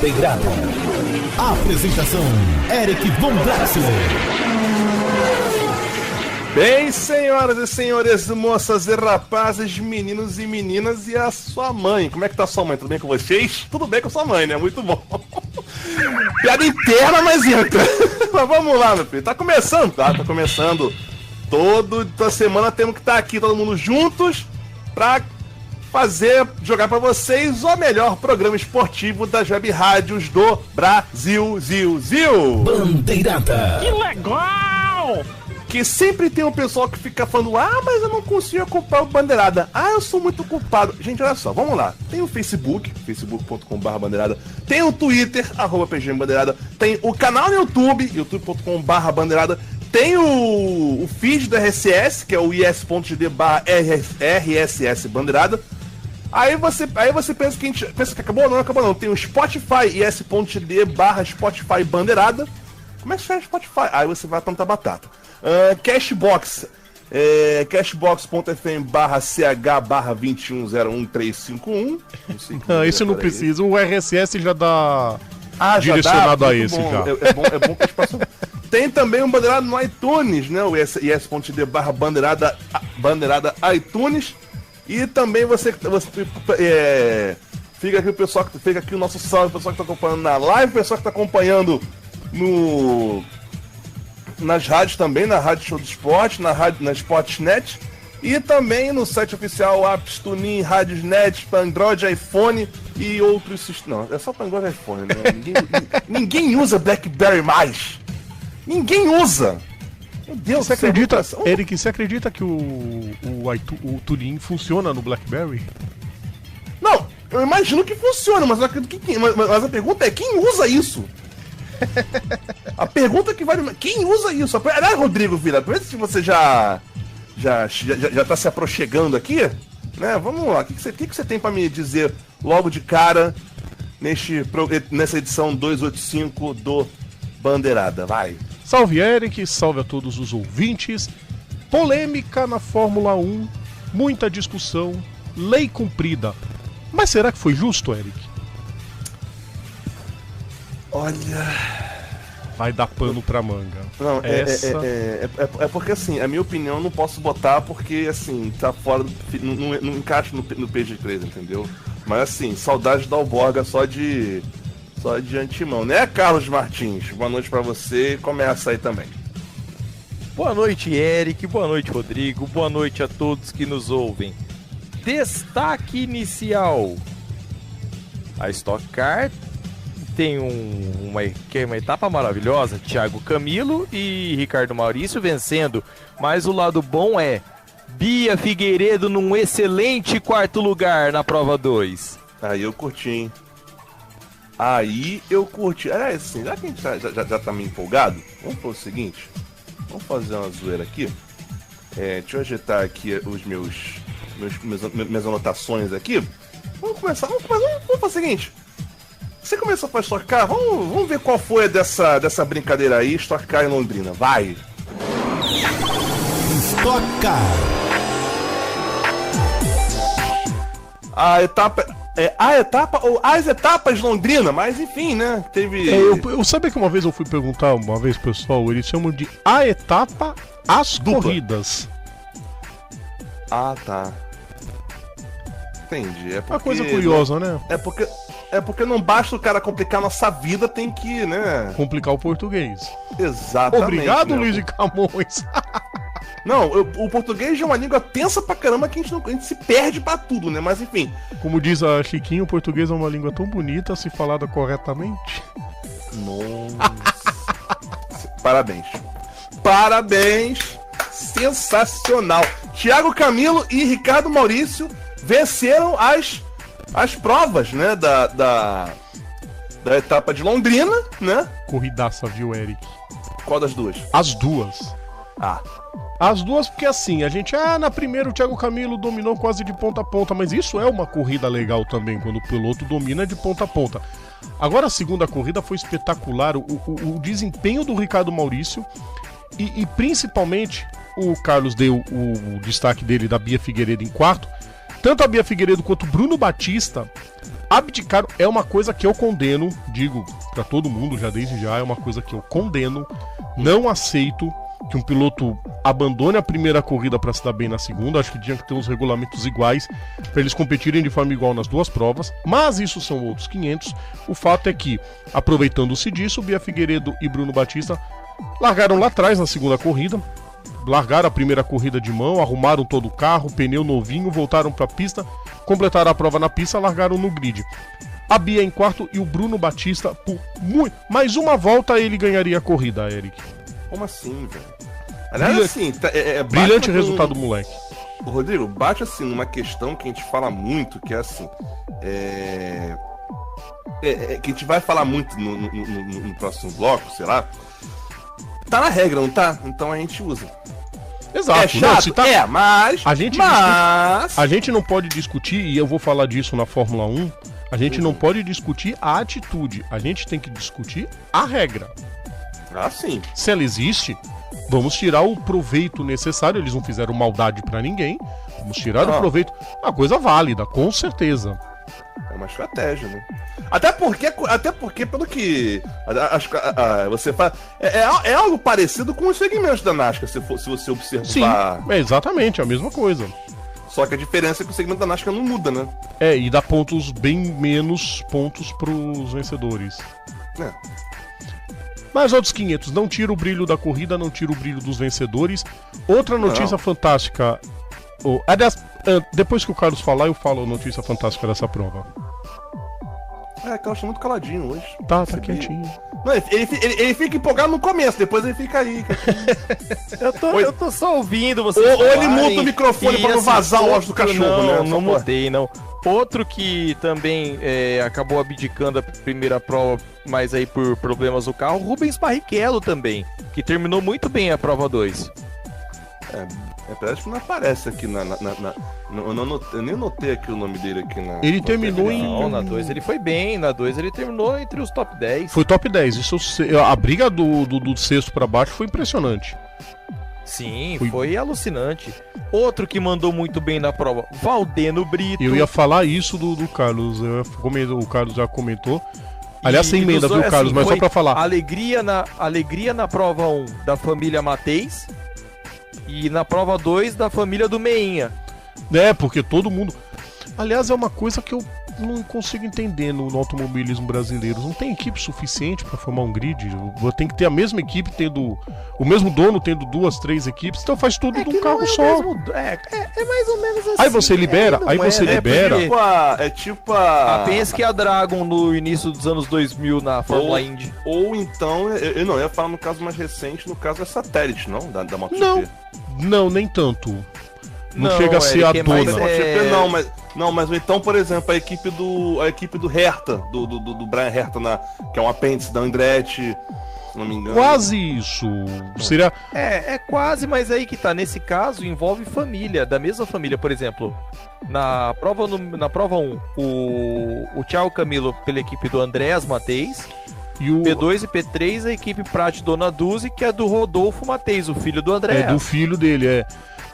Bandeirada. Apresentação: Eric Von Draxler. Bem, senhoras e senhores, moças e rapazes, meninos e meninas e a sua mãe. Como é que tá a sua mãe? Tudo bem com vocês? Tudo bem com a sua mãe, né? Muito bom. Piada interna, mas entra. Mas vamos lá, meu filho. Tá começando, tá? Tá começando. Toda semana temos que estar aqui, todo mundo juntos, pra jogar pra vocês o melhor programa esportivo das web rádios do Brasil. Bandeirada. Que legal! Que sempre tem um pessoal que fica falando: mas eu não consigo acompanhar o Bandeirada. Eu sou muito culpado. Gente, olha só, vamos lá. Tem o Facebook, facebook.com/bandeirada. Tem o Twitter, @pgmbandeirada. Tem o canal no YouTube, youtube.com/bandeirada. Tem o feed do RSS, que é o is.gd/RSS Bandeirada. Aí você pensa que acabou? Não acabou não. Tem o Spotify, is.gd/Spotify Bandeirada. Como é que faz Spotify? Aí você vai plantar batata. Cashbox, cashbox.fm/ch/2101351. Não, isso não precisa. O RSS já dá direcionado a esse já. É bom que a gente passou. Tem também um Bandeirada no iTunes, né? O is.gd/bandeirada iTunes. E também fica aqui o nosso salve, o pessoal que está acompanhando na live, o pessoal que está acompanhando nas rádios também, na Rádio Show do Esporte, na Sportsnet, e também no site oficial Apps, TuneIn, Radiosnet, para Android, iPhone e outros sistemas. Não, é só para Android e iPhone, né? ninguém usa BlackBerry mais. Ninguém usa. Meu Deus, você acredita, Eric, você acredita que o TuneIn funciona no BlackBerry? Não, eu imagino que funciona, mas a pergunta é: quem usa isso? A pergunta que vale: quem usa isso? Aliás, Rodrigo Vila, vê se você já tá se aproximando aqui, né? Vamos lá, o que você tem pra me dizer logo de cara nessa edição 285 do Bandeirada? Vai. Salve, Eric, salve a todos os ouvintes. Polêmica na Fórmula 1, muita discussão, lei cumprida. Mas será que foi justo, Eric? Olha... vai dar pano pra manga. Não, é porque assim, a minha opinião eu não posso botar porque assim, tá fora não encaixa no PG3, entendeu? Mas assim, saudade da Alborga só de antemão, né, Carlos Martins? Boa noite pra você, começa aí também. Boa noite, Eric, boa noite, Rodrigo, boa noite a todos que nos ouvem. Destaque inicial: a Stock Car tem uma etapa maravilhosa, Thiago Camilo e Ricardo Maurício vencendo, mas o lado bom é Bia Figueiredo num excelente quarto lugar na prova 2. Aí eu curti, hein? Aí eu curti. Aliás, assim, já que a gente já tá meio empolgado, vamos fazer o seguinte: vamos fazer uma zoeira aqui. Deixa eu ajeitar aqui minhas anotações aqui. Vamos fazer o seguinte: você começou a Stock Car, vamos ver qual foi dessa brincadeira aí, Stock Car em Londrina, vai! Stock Car. As etapas de Londrina, mas enfim, né? Teve. Eu sabia que uma vez eu fui perguntar, pessoal, eles chamam de a etapa, as corridas. Tá. Entendi. Uma coisa curiosa, né? É porque não basta o cara complicar a nossa vida, tem que, né? Complicar o português. Exatamente. Obrigado, né? Luiz de Camões. Não, o português é uma língua tensa pra caramba que a gente se perde pra tudo, né? Mas enfim. Como diz a Chiquinho, o português é uma língua tão bonita se falada corretamente. Nossa. Parabéns. Sensacional. Thiago Camilo e Ricardo Maurício venceram as provas, né? Da etapa de Londrina, né? Corridaça, viu, Eric? Qual das duas? As duas. As duas, porque assim, a gente, na primeira o Thiago Camilo dominou quase de ponta a ponta, mas isso é uma corrida legal também, quando o piloto domina de ponta a ponta. Agora a segunda corrida foi espetacular, o desempenho do Ricardo Maurício e principalmente o Carlos deu o destaque dele da Bia Figueiredo em quarto. Tanto a Bia Figueiredo quanto o Bruno Batista abdicaram. É uma coisa que eu condeno, digo pra todo mundo já desde já, é uma coisa que eu condeno. Não aceito que um piloto abandone a primeira corrida pra se dar bem na segunda. Acho que tinha que ter uns regulamentos iguais pra eles competirem de forma igual nas duas provas. Mas isso são outros 500. O fato é que, aproveitando-se disso, Bia Figueiredo e Bruno Batista largaram lá atrás na segunda corrida. Largaram a primeira corrida de mão, arrumaram todo o carro, pneu novinho, voltaram pra pista, completaram a prova na pista, largaram no grid. A Bia em quarto e o Bruno Batista, por mais uma volta, ele ganharia a corrida, Eric. Como assim, velho? Aliás, assim, brilhante resultado do moleque. Rodrigo, bate assim numa questão que a gente fala muito, que é assim. Que a gente vai falar muito no próximo bloco, sei lá. Tá na regra, não tá? Então a gente usa. Exato. É chato? Não, mas... A gente não pode discutir, e eu vou falar disso na Fórmula 1, a gente não pode discutir a atitude, a gente tem que discutir a regra. Ah, sim. Se ela existe, vamos tirar o proveito necessário, eles não fizeram maldade pra ninguém, vamos tirar o proveito, uma coisa válida, com certeza. É uma estratégia, né? Até porque pelo que você faz, é algo parecido com os segmentos da NASCAR, se você observar. Sim, é exatamente a mesma coisa. Só que a diferença é que o segmento da NASCAR não muda, né? E dá pontos, bem menos pontos pros vencedores. Mas outros 500, não tira o brilho da corrida, não tira o brilho dos vencedores. Outra notícia fantástica. Depois que o Carlos falar, eu falo a notícia fantástica dessa prova. Carlos tá muito caladinho hoje. Tá quietinho. Não, ele fica empolgado no começo, depois ele fica aí. eu tô só ouvindo você. Ou ele muda o microfone pra não vazar o áudio do cachorro, Não mudei, não. Outro que também acabou abdicando a primeira prova, mas aí por problemas do carro, Rubens Barrichello também, que terminou muito bem a prova 2. Parece que não aparece aqui eu nem notei aqui o nome dele aqui na. Ele terminou na 2 ele foi bem, na 2 ele terminou entre os top 10. Foi top 10, a briga do sexto pra baixo foi impressionante. Sim, foi alucinante. Outro que mandou muito bem na prova, Valdeno Brito. Eu ia falar isso do Carlos, o Carlos já comentou. Aliás, sem emenda, viu, Carlos? Mas só pra falar. Alegria na prova 1 da família Mateis e na prova 2 da família do Meinha. Porque todo mundo... Aliás, é uma coisa que eu não consigo entender no automobilismo brasileiro. Não tem equipe suficiente para formar um grid. Tem que ter a mesma equipe tendo... O mesmo dono tendo 2, 3 equipes. Então faz tudo de um carro só. É mais ou menos assim. Aí você libera, É tipo a... A Penske e a Dragon no início dos anos 2000 na Fórmula Indy. Ou então, eu não ia falar no caso mais recente, no caso é Satélite, não? Da MotoGP. Não, nem tanto. Não chega a ser a dona. Não, mas então, por exemplo, a equipe do Hertha, do Brian Hertha, que é um apêndice da Andretti, se não me engano. Quase isso. Seria... É quase, mas aí que tá. Nesse caso, envolve família, da mesma família. Por exemplo, na prova 1, o Thiago Camilo pela equipe do Andrés Mateis. E o P2 e P3 a equipe Prat Donaduzzi, que é do Rodolfo Mateis, o filho do André. É do filho dele,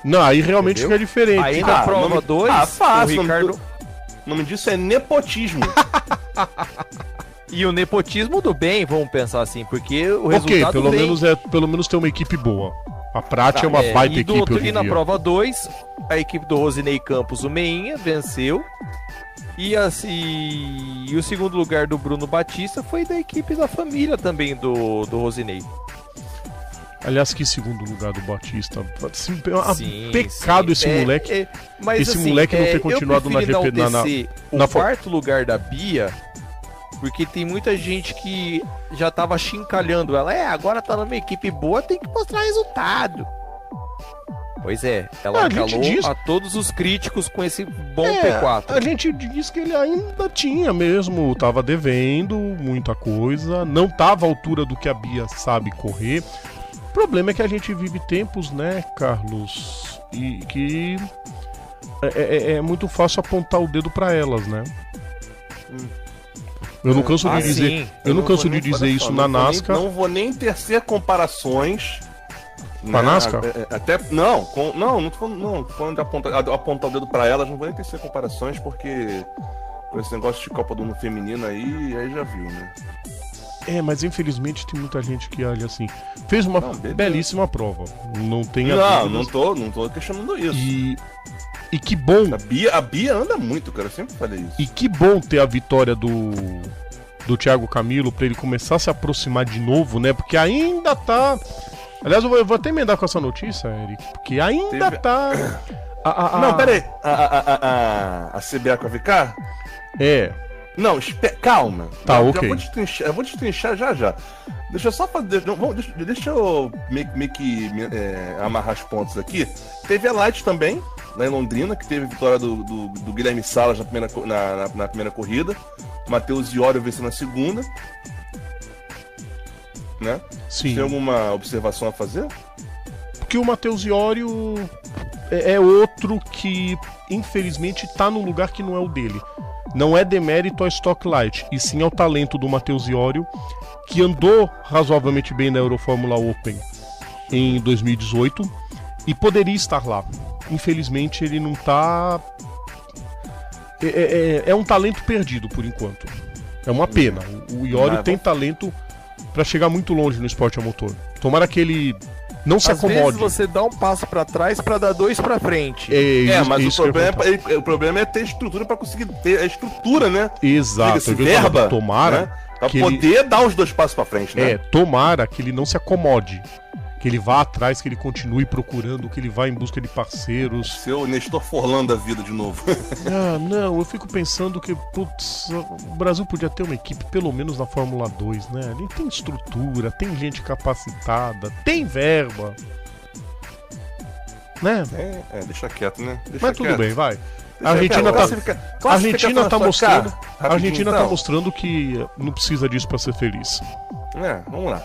Não, aí realmente fica diferente. Aí na prova 2, fácil, o Ricardo... O nome disso é nepotismo. E o nepotismo do bem, vamos pensar assim, porque o resultado pelo menos tem uma equipe boa. A Prat é uma baita equipe. E na prova 2, a equipe do Rosinei Campos, o Meinha, venceu. E o segundo lugar do Bruno Batista foi da equipe da família também do Rosinei. Aliás, que segundo lugar do Batista. Pecado esse moleque. Esse moleque não ter continuado na GP. O quarto lugar da Bia, porque tem muita gente que já tava chincalhando ela. Agora tá numa equipe boa, tem que mostrar resultado. Pois ela calou a todos os críticos com esse bom P4. A gente diz que ele ainda tinha mesmo, tava devendo muita coisa, não tava à altura do que a Bia sabe correr. O problema é que a gente vive tempos, né, Carlos, e que é muito fácil apontar o dedo pra elas, né? Eu não canso de dizer, eu não canso de dizer isso na NASCAR. Não vou nem tecer comparações. Com a NASCAR? Não tô falando de apontar o dedo pra elas, não vou nem tecer comparações, porque Com esse negócio de Copa do Mundo feminino aí já viu, né? Mas infelizmente tem muita gente que olha assim. Fez uma belíssima prova. Não tem não tô questionando isso. E que bom. A Bia anda muito, cara. Eu sempre falei isso. E que bom ter a vitória do Thiago Camilo pra ele começar a se aproximar de novo, né? Porque ainda tá. Aliás, eu vou até emendar com essa notícia, Eric. Porque ainda tá. Não, pera aí. A CBA com a VK? Não, calma. Tá, ok. Eu vou destrinchar já. Deixa eu só fazer. Deixa eu meio que amarrar os pontos aqui. Teve a Light também, lá em Londrina, que teve a vitória do Guilherme Salas na primeira corrida. Matheus Iório venceu na segunda. Né? Sim. Tem alguma observação a fazer? Porque o Matheus Iório é outro que, infelizmente, tá num lugar que não é o dele. Não é demérito ao Stock Light, e sim ao talento do Matheus Iório, que andou razoavelmente bem na Eurofórmula Open em 2018 e poderia estar lá. Infelizmente ele não tá. É um talento perdido por enquanto. É uma pena. O Iório tem talento para chegar muito longe no esporte a motor. Tomara que ele não se acomode. Às vezes você dá um passo pra trás pra dar dois pra frente. Mas o problema é ter estrutura pra conseguir ter a estrutura, né? Exato. Verba, tomara, né? Pra poder dar os dois passos pra frente, né? Tomara que ele não se acomode. Que ele vá atrás, que ele continue procurando, que ele vá em busca de parceiros. Seu Nestor Forlan da vida de novo. Não, eu fico pensando que, putz, o Brasil podia ter uma equipe, pelo menos na Fórmula 2, né? Ele tem estrutura, tem gente capacitada, tem verba. Né? Deixa quieto, né? Mas tudo bem, vai. A Argentina tá mostrando. A Argentina tá mostrando que não precisa disso pra ser feliz. Vamos lá.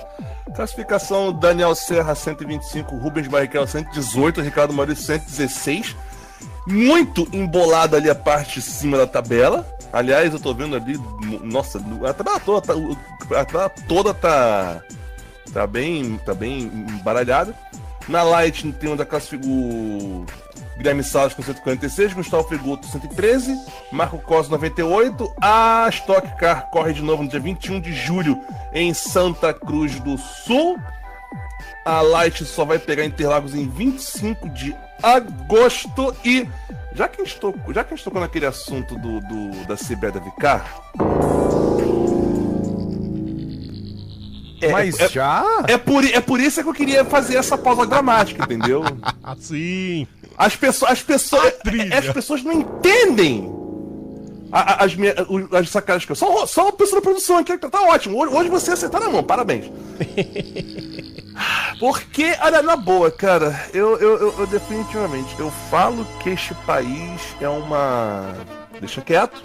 Classificação: Daniel Serra 125, Rubens Barrichello 118, Ricardo Maurício 116. Muito embolada ali a parte de cima da tabela. Aliás, eu tô vendo ali, nossa, a tabela toda tá bem embaralhada. Na Light tem onde o Guilherme Salles com 146, Gustavo Frigoto 113, Marco Costa 98. A Stock Car corre de novo no dia 21 de julho em Santa Cruz do Sul. A Light só vai pegar Interlagos em 25 de agosto. E já que a gente tocou naquele assunto da CBA da VK, É por isso que eu queria fazer essa pausa dramática, entendeu? Sim. As pessoas não entendem as sacadas que eu... Só uma pessoa da produção aqui, tá ótimo. Hoje você acertou na mão, parabéns. Porque, olha, na boa, cara, eu definitivamente, eu falo que este país é uma... Deixa quieto.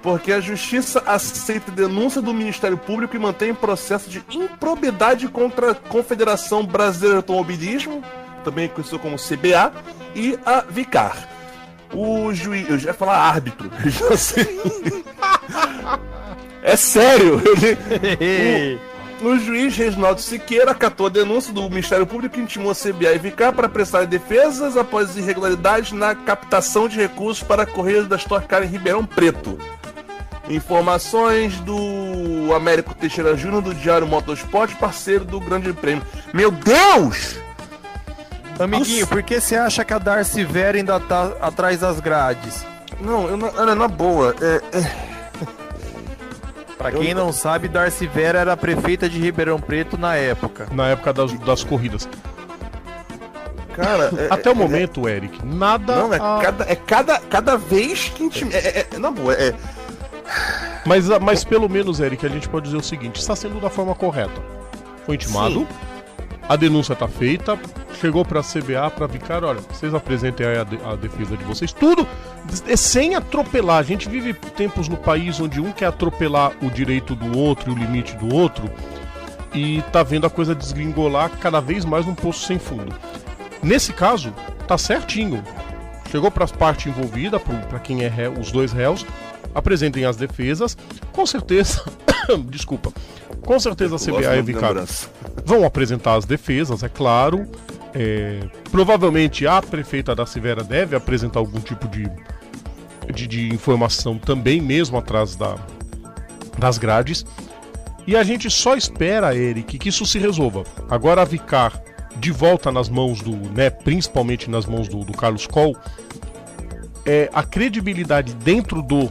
Porque a justiça aceita a denúncia do Ministério Público e mantém processo de improbidade contra a Confederação Brasileira de Automobilismo, também conhecido como CBA, e a Vicar. O juiz... Eu já ia falar árbitro. Eu já sei. É sério. O juiz Reginaldo Siqueira acatou a denúncia do Ministério Público e intimou a CBA e Vicar para prestar defesas após irregularidades na captação de recursos para a corrida da Stock Car em Ribeirão Preto. Informações do Américo Teixeira Júnior, do Diário Motorsport, parceiro do Grande Prêmio. Meu Deus! Amiguinho, por que você acha que a Darcy Vera ainda tá atrás das grades? Não, na boa, Pra quem não sabe, Darcy Vera era a prefeita de Ribeirão Preto na época. Na época das corridas. Cara, até o momento, Eric, nada... Não, cada vez que... Na boa, Mas pelo menos, Eric, a gente pode dizer o seguinte: está sendo da forma correta. Foi intimado, sim. A denúncia tá feita, chegou pra CBA, pra Vicar, olha, vocês apresentem aí a defesa de vocês, tudo sem atropelar. A gente vive tempos no país onde um quer atropelar o direito do outro e o limite do outro, e tá vendo a coisa desgringolar cada vez mais num poço sem fundo. Nesse caso, tá certinho. Chegou pras partes envolvidas, pra quem é réu, os dois réus, apresentem as defesas, com certeza. Desculpa. Com certeza a CBA e a Vicar vão apresentar as defesas, é claro. Provavelmente a prefeita da Silveira deve apresentar algum tipo de informação também, mesmo atrás das grades. E a gente só espera, Eric, que isso se resolva. Agora a Vicar de volta nas mãos principalmente nas mãos do Carlos Coll, a credibilidade dentro do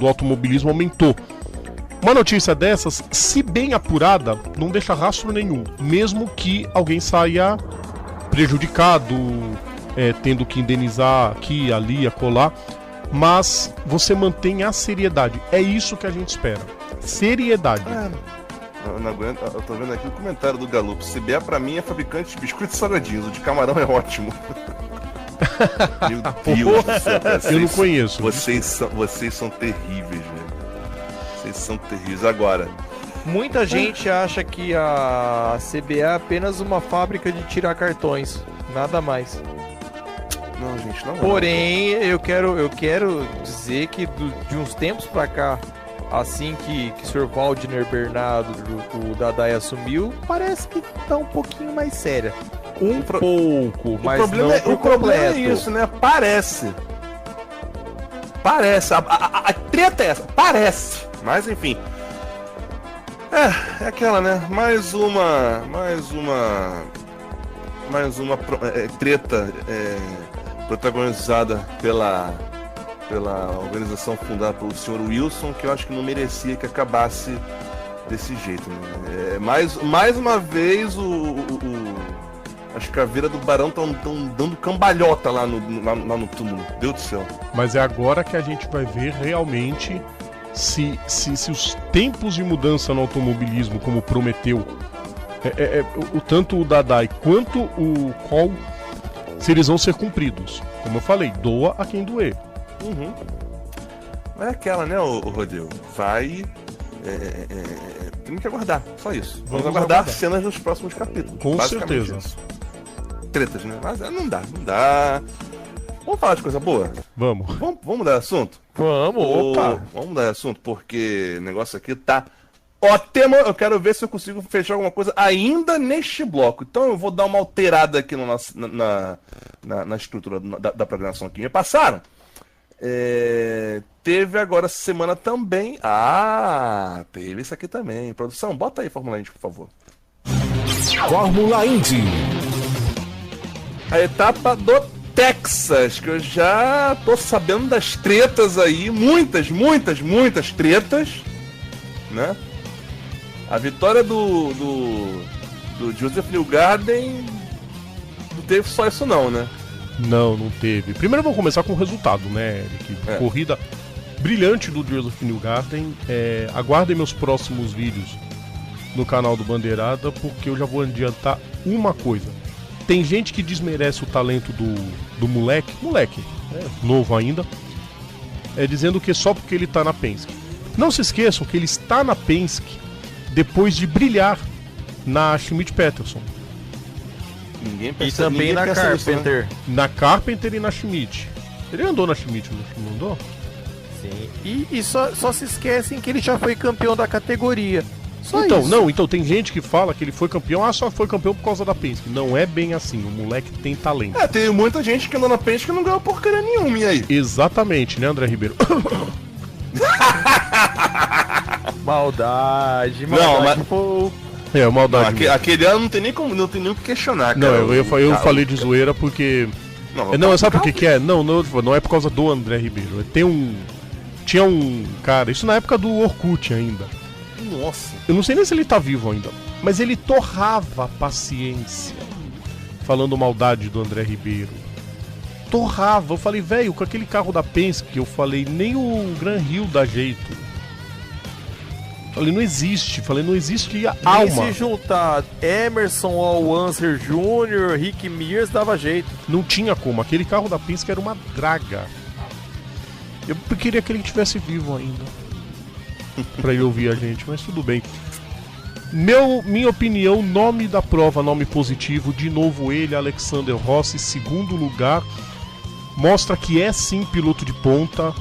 automobilismo aumentou. Uma notícia dessas, se bem apurada, não deixa rastro nenhum, mesmo que alguém saia prejudicado, tendo que indenizar aqui, ali, acolá, mas você mantém a seriedade. É isso que a gente espera. Seriedade. Eu não aguento, eu tô vendo aqui o comentário do Galupo. CBA pra mim é fabricante de biscoitos salgadinhos, o de camarão é ótimo. Meu Deus do céu, eu não conheço. Vocês são terríveis, velho. Vocês são terríveis. Agora, muita gente acha que a CBA é apenas uma fábrica de tirar cartões, nada mais. Não, gente, não. Porém, eu quero dizer que de uns tempos pra cá, assim que o Sr. Valdner Bernardo, o Dadai assumiu, parece que tá um pouquinho mais séria. Pouco, mas o problema é isso, né? Parece. A treta é essa. Parece. Mas, enfim. É aquela, né? Mais uma treta protagonizada pela organização fundada pelo Sr. Wilson, que eu acho que não merecia que acabasse desse jeito, né? Mais uma vez as caveiras do Barão estão dando cambalhota lá no túmulo. Deus do céu. Mas é agora que a gente vai ver realmente se os tempos de mudança no automobilismo, como prometeu tanto o Dadai quanto o Coll, se eles vão ser cumpridos. Como eu falei, doa a quem doer. Uhum. Mas é aquela, né, o Rodrigo? Vai. Tem que aguardar, só isso. Vamos aguardar cenas nos próximos capítulos. Com certeza. Isso. Tretas, né? Mas não dá. Vamos falar de coisa boa? Vamos mudar de assunto? Vamos mudar de assunto, porque o negócio aqui tá ótimo. Eu quero ver se eu consigo fechar alguma coisa ainda neste bloco. Então eu vou dar uma alterada aqui no nosso, na estrutura da programação que me passaram. Teve agora essa semana também. Teve isso aqui também. Produção, bota aí Fórmula Indy, por favor. Fórmula Indy. A etapa do Texas, que eu já tô sabendo das tretas aí. Muitas tretas, né? A vitória do Joseph Newgarden não teve só isso não, né? Não teve. Primeiro vamos começar com o resultado, né, Eric? Corrida brilhante do Joseph Newgarden. Aguardem meus próximos vídeos no canal do Bandeirada, porque eu já vou adiantar uma coisa. Tem gente que desmerece o talento do moleque, novo ainda, dizendo que só porque ele tá na Penske. Não se esqueçam que ele está na Penske depois de brilhar na Schmidt-Peterson. E também na Carpenter. Isso, né? Na Carpenter e na Schmidt. Ele andou na Schmidt, não andou? Sim. E só se esquecem que ele já foi campeão da categoria. Então tem gente que fala que ele foi campeão, só foi campeão por causa da Penske. Não é bem assim, o moleque tem talento. Tem muita gente que andou na Penske que não ganhou porcaria nenhuma, e aí? Exatamente, né, André Ribeiro? Maldade. Maldade. Aquele ano não tem nem o que questionar, cara. Não, eu falei de zoeira porque... Sabe por que é? Não é por causa do André Ribeiro. Tinha um cara, isso na época do Orkut ainda. Nossa. Eu não sei nem se ele tá vivo ainda, mas ele torrava a paciência falando maldade do André Ribeiro. Torrava. Eu falei, velho, com aquele carro da Penske, eu falei, nem o Gran Hill dá jeito. Falei, não existe alma. Se juntar Emerson Alwanser Jr., Rick Mears, dava jeito. Não tinha como, aquele carro da Penske era uma draga. Eu queria que ele estivesse vivo ainda pra ele ouvir a gente, mas tudo bem. Minha opinião, nome da prova, nome positivo. De novo ele, Alexander Rossi, segundo lugar. Mostra que é sim piloto de ponta.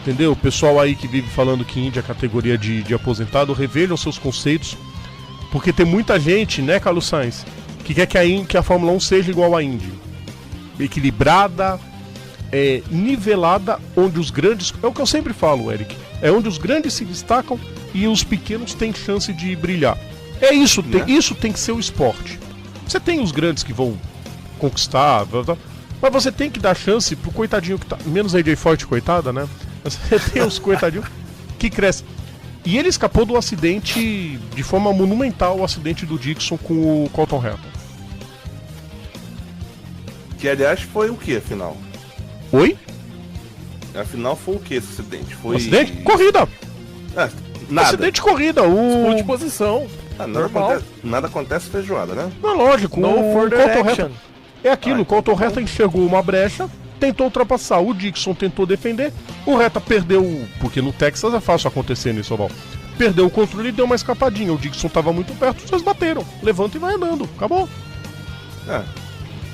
Entendeu? O pessoal aí que vive falando que Indy é categoria de aposentado, revejam seus conceitos. Porque tem muita gente, né, Carlos Sainz, que quer que a Fórmula 1 seja igual a Indy. Equilibrada, nivelada, onde os grandes... É o que eu sempre falo, Eric. É onde os grandes se destacam e os pequenos têm chance de brilhar. É isso, isso tem que ser o esporte. Você tem os grandes que vão conquistar, mas você tem que dar chance pro coitadinho que tá... Menos a AJ Forte, coitada, né? Você tem os coitadinhos que crescem. E ele escapou do acidente, de forma monumental, o acidente do Dixon com o Colton Herta. Que, aliás, foi o que, afinal? Oi? Afinal, foi o que esse acidente? Foi... Acidente? Corrida! Nada. Acidente de corrida, Disputa de posição. Nada acontece feijoada, né? Não, lógico, No o further Colton action. Herta... É aquilo, o Colton Herta enxergou uma brecha, tentou ultrapassar, o Dixon tentou defender, o Herta perdeu, porque no Texas é fácil acontecer nisso, oval. Perdeu o controle e deu uma escapadinha, o Dixon tava muito perto, os dois bateram, levanta e vai andando, acabou.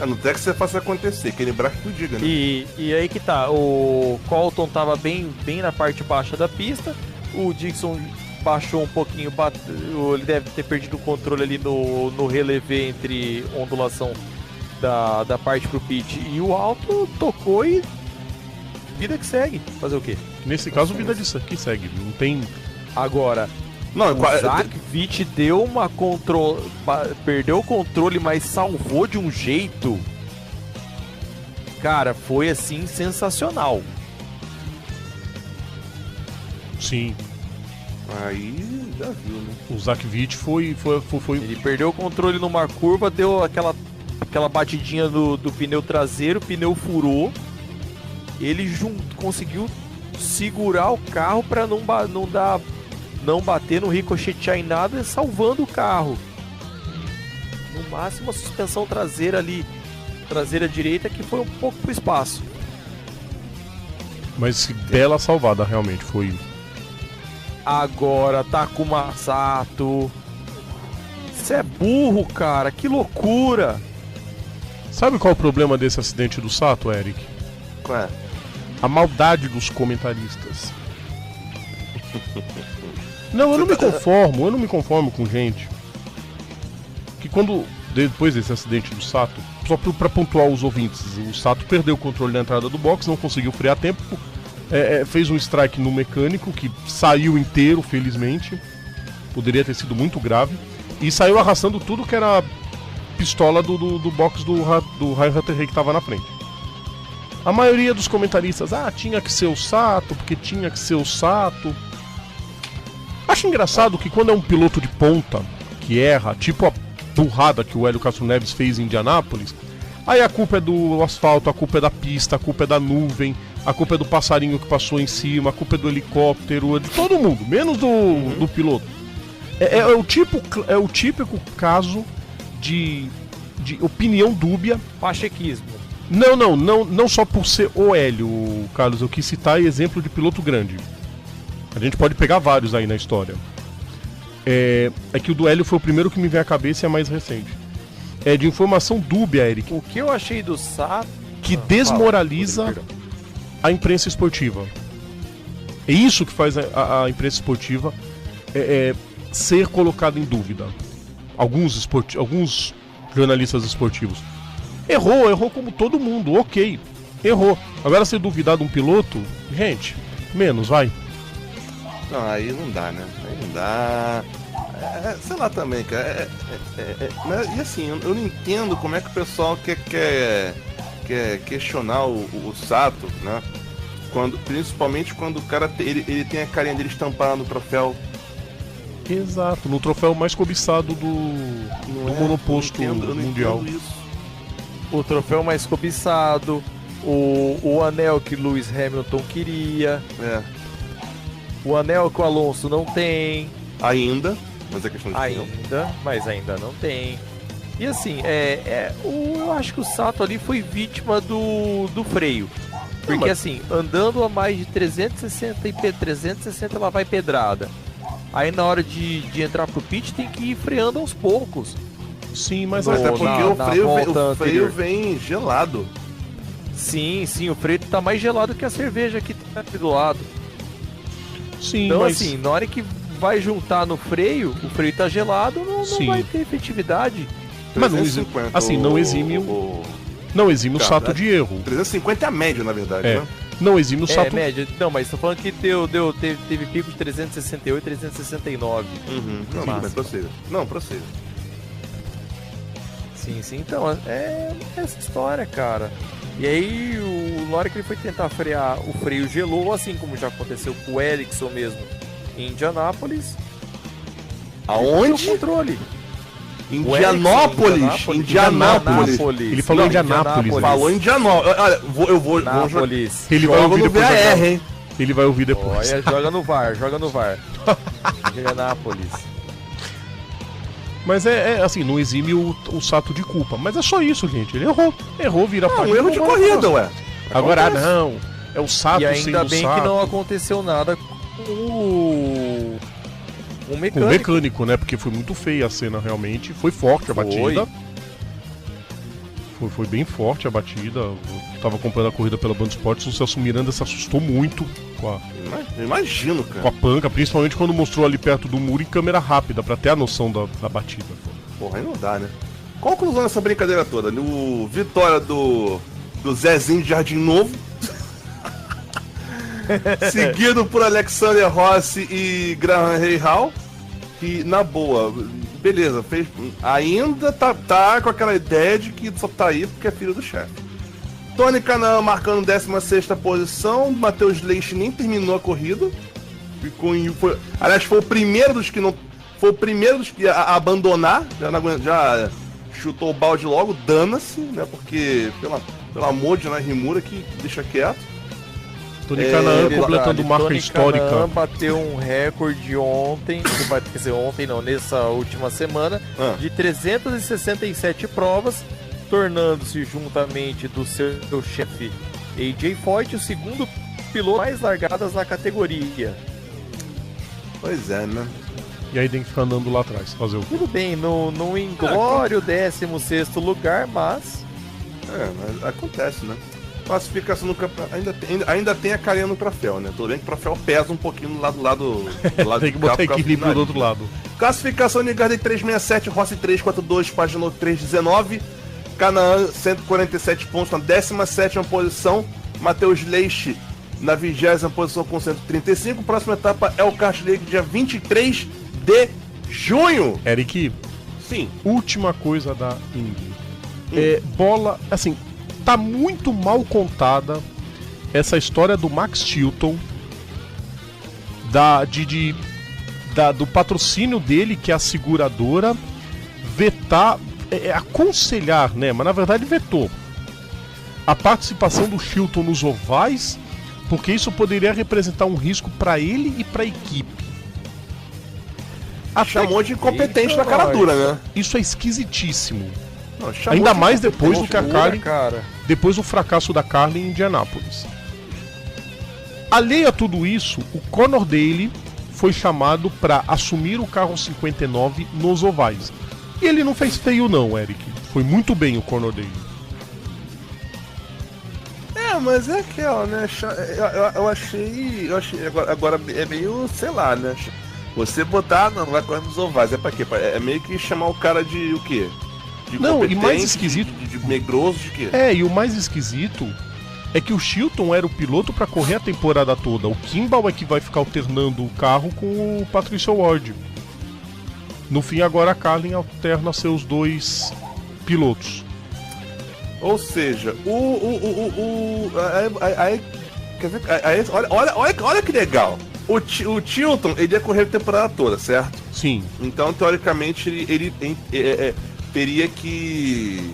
No Texas é fácil acontecer, que lembrar que tu diga, né? E aí que tá, o Colton tava bem na parte baixa da pista, o Dixon baixou um pouquinho, ele deve ter perdido o controle ali no relevé entre ondulação da parte pro pit e o alto, tocou e vida que segue. Fazer o quê? Nesse caso, vida que segue, não tem... Agora, o Zach Witt deu uma perdeu o controle, mas salvou de um jeito. Cara, foi assim sensacional. Sim. Aí já viu, né? O Zach Witt foi... Ele perdeu o controle numa curva, deu aquela batidinha do pneu traseiro, o pneu furou. Ele conseguiu segurar o carro para não bater, não ricochetear em nada, salvando o carro. No máximo a suspensão traseira ali, traseira direita, que foi um pouco pro espaço. Mas bela salvada, realmente, foi. Agora, Takuma Sato. Você é burro, cara, que loucura. Sabe qual é o problema desse acidente do Sato, Eric? Qual é? A maldade dos comentaristas. Não, eu não me conformo com gente que depois desse acidente do Sato, só pra pontuar os ouvintes, o Sato perdeu o controle da entrada do box, não conseguiu frear a tempo, fez um strike no mecânico, que saiu inteiro, felizmente, poderia ter sido muito grave, e saiu arrastando tudo que era pistola do box do Ryan Hunter-Reay que tava na frente. A maioria dos comentaristas, tinha que ser o Sato, porque tinha que ser o Sato. Acho engraçado que quando é um piloto de ponta que erra, tipo a burrada que o Hélio Castro Neves fez em Indianápolis, aí a culpa é do asfalto, a culpa é da pista, a culpa é da nuvem, a culpa é do passarinho que passou em cima, a culpa é do helicóptero, é de todo mundo, menos do piloto. É o típico caso de opinião dúbia. Pachequismo. Não só por ser o Hélio, Carlos, eu quis citar exemplo de piloto grande. A gente pode pegar vários aí na história. É que o do Hélio foi o primeiro que me vem à cabeça e é mais recente. É de informação dúbia, Eric. O que eu achei do Sato... Que desmoraliza a imprensa esportiva. É isso que faz a imprensa esportiva ser colocada em dúvida. Alguns jornalistas esportivos. Errou como todo mundo, ok. Errou. Agora, ser duvidar de um piloto, gente, menos, vai. Não, aí não dá, né? Aí não dá. Sei lá também, cara. E assim, eu não entendo como é que o pessoal quer questionar o Sato, né? Principalmente quando o cara ele tem a carinha dele estampada no troféu. Exato, no troféu mais cobiçado do monoposto mundial. Eu não entendo isso. O troféu mais cobiçado, o anel que Lewis Hamilton queria. O anel que o Alonso não tem. Ainda, mas é questão de tempo. Mas ainda não tem. E assim, eu acho que o Sato ali foi vítima do freio. Porque assim, andando a mais de 360 e 360 ela vai pedrada. Aí na hora de entrar pro pit tem que ir freando aos poucos. Sim, mas até porque o freio vem gelado. Sim, o freio tá mais gelado que a cerveja que tá aqui do lado. Sim, então assim, na hora que vai juntar no freio, o freio tá gelado, não vai ter efetividade. Mas não exime Não exime o Cara, Sato de erro. 350 é a média, na verdade, É. né? Não exime o Sato... média. Não, mas tô falando que teve pico de 368 e 369. Uhum. Não, Massa. mas prossiga. Não, prossiga. Sim, então, é essa história, cara. E aí, na hora que ele foi tentar frear, o freio gelou, assim como já aconteceu com o Ericsson mesmo em Indianápolis. Aonde? O controle. Indianópolis. Ele falou Indianápolis. Falou Indianópolis. Olha, eu vou jogar. Nápoles. Ele vai Joga ouvir no depois. VAR, hein? Ele vai ouvir depois. Olha, joga no VAR. Indianápolis. Mas assim, não exime o Sato de culpa. Mas é só isso, gente. Ele errou, vira Não, página. um erro de corrida, ué. Agora, Acontece. não. É o Sato E sendo ainda bem Sato. que não aconteceu nada com o Com mecânico. o mecânico, né? Porque foi muito feia a cena, realmente. Foi forte a batida. Foi bem forte a batida. Eu tava acompanhando a corrida pela Band Esportes. O Celso Miranda se assustou muito com Imagino, a cara. panca, principalmente quando mostrou ali perto do muro em câmera rápida, pra ter a noção da batida. Porra, aí não dá, né? Qual a conclusão dessa brincadeira toda? No vitória do Zezinho de Jardim Novo. Seguido por Alexander Rossi e Graham Rahal. Que, na boa, beleza, ainda tá com aquela ideia de que só tá aí porque é filho do chefe. Tony Kanaan marcando 16ª posição. Matheus Leite nem terminou a corrida. Aliás, foi o primeiro dos que não. Foi o primeiro dos que a abandonar. Já chutou o balde logo, dana-se, né? Porque, pelo amor de Narimura, que deixa quieto. Tony Kanaan completando marca Tony histórica. Kanaan bateu um recorde ontem, quer dizer, ontem não, nessa última semana, de 367 provas, tornando-se, juntamente do seu chefe AJ Foyt, o segundo piloto mais largadas na categoria. Pois é, né? E aí tem que ficar andando lá atrás, fazer o quê? Tudo bem, não inglório 16º lugar, mas... Mas acontece, né? Classificação no campeonato. Ainda tem a carinha no troféu, né? Tudo bem que o troféu pesa um pouquinho do lado Tem que botar equilíbrio do outro lado. Classificação Nigarden 367, Rossi 342, Paginotto 319, Kanaan 147 pontos na 17ª posição, Matheus Leite na 20ª posição com 135. Próxima etapa é o Kart League, dia 23 de junho. Eric, Sim. última coisa da Indy. Bola, assim, tá muito mal contada essa história do Max Chilton, do patrocínio dele, que é a seguradora, vetar, aconselhar, né? Mas na verdade vetou a participação do Chilton nos ovais, porque isso poderia representar um risco para ele e para a equipe. Chamou de incompetente na cara dura, né? Isso é esquisitíssimo. Não, chamou Ainda de mais depois do que a Loucura, Carlin, cara. depois do fracasso da Carlin em Indianápolis. Alheio a tudo isso, o Conor Daly foi chamado para assumir o carro 59 nos ovais. E ele não fez feio não, Eric. Foi muito bem o Conor Daly. Mas é aquela, né? Eu achei agora é meio, sei lá, né? Você botar, não vai correr nos ovais, é pra quê? É meio que chamar o cara de o quê? De Não, e mais competente, esquisito... de medroso, de quê? E o mais esquisito é que o Chilton era o piloto para correr a temporada toda. O Kimball é que vai ficar alternando o carro com o Patricio Ward. No fim, agora a Carlin alterna seus dois pilotos. Ou seja, quer ver, olha que legal. O Chilton, ele ia correr a temporada toda, certo? Sim. Então, teoricamente, ele teria que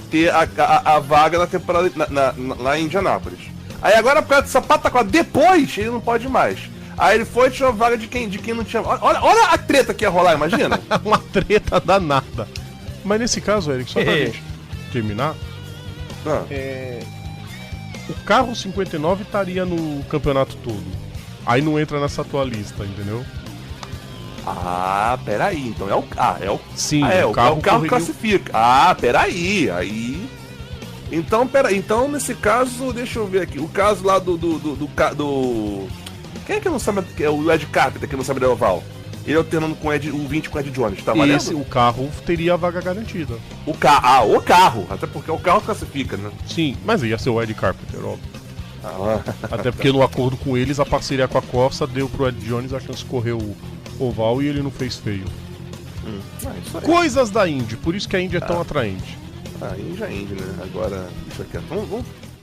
ter a vaga na temporada lá em Indianápolis. Aí agora, por causa dessa pataquada, depois ele não pode mais. Aí ele foi e tirou a vaga de quem não tinha. Olha a treta que ia rolar, imagina. Uma treta danada. Mas nesse caso, Eric, só pra gente terminar, o carro 59 estaria no campeonato todo. Aí não entra nessa tua lista, entendeu? Peraí, então Sim, o carro classifica. Peraí, aí... Então, nesse caso, deixa eu ver aqui, o caso lá do... Quem é que não sabe, é o Ed Carpenter, que não sabe da oval? ele alternando com o 20 com o Ed Jones, tá valendo? O carro teria a vaga garantida. O carro, até porque o carro classifica, né? Sim, mas ia ser o Ed Carpenter, óbvio. Ah, Até porque no acordo com eles, a parceria com a Corsa deu pro Ed Jones a chance de correr o oval e ele não fez feio. isso aí. Coisas da Indy, por isso que a Indy é tão atraente. Aí já Indy, né? Agora, isso aqui.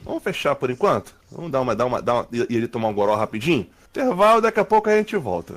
Vamos fechar por enquanto? Vamos dar uma e ele tomar um goró rapidinho? Intervalo, daqui a pouco a gente volta.